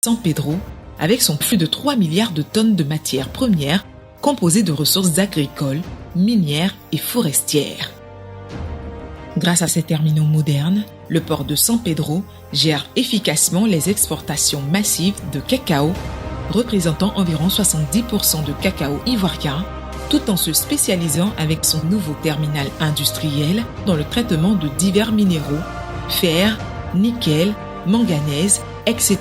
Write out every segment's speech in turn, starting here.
San Pedro, avec son plus de 3 milliards de tonnes de matières premières composées de ressources agricoles, minières et forestières. Grâce à ces terminaux modernes, le port de San Pedro gère efficacement les exportations massives de cacao, représentant environ 70% de cacao ivoirien, tout en se spécialisant avec son nouveau terminal industriel dans le traitement de divers minéraux, fer, nickel, manganèse, etc.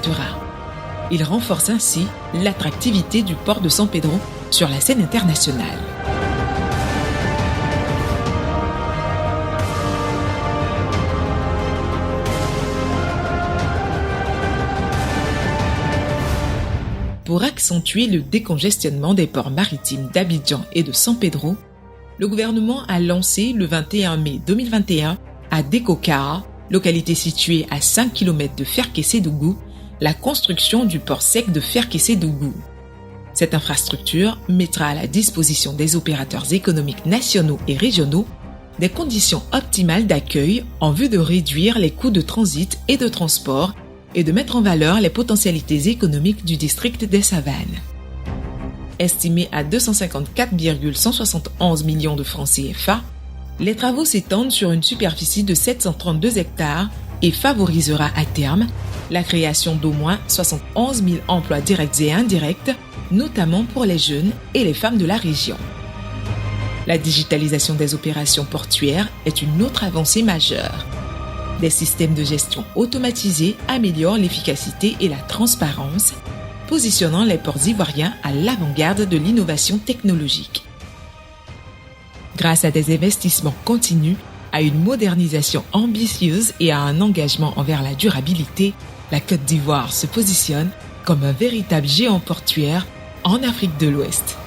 Il renforce ainsi l'attractivité du port de San Pedro sur la scène internationale. Pour accentuer le décongestionnement des ports maritimes d'Abidjan et de San Pedro, le gouvernement a lancé le 21 mai 2021 à Dekokaa, localité située à 5 km de Ferkessédougou, la construction du port sec de Ferkessédougou. Cette infrastructure mettra à la disposition des opérateurs économiques nationaux et régionaux des conditions optimales d'accueil en vue de réduire les coûts de transit et de transport et de mettre en valeur les potentialités économiques du district des Savanes. Estimé à 254,171 millions de francs CFA, les travaux s'étendent sur une superficie de 732 hectares et favorisera à terme la création d'au moins 71 000 emplois directs et indirects, notamment pour les jeunes et les femmes de la région. La digitalisation des opérations portuaires est une autre avancée majeure. Des systèmes de gestion automatisés améliorent l'efficacité et la transparence, positionnant les ports ivoiriens à l'avant-garde de l'innovation technologique. Grâce à des investissements continus, à une modernisation ambitieuse et à un engagement envers la durabilité, la Côte d'Ivoire se positionne comme un véritable géant portuaire en Afrique de l'Ouest.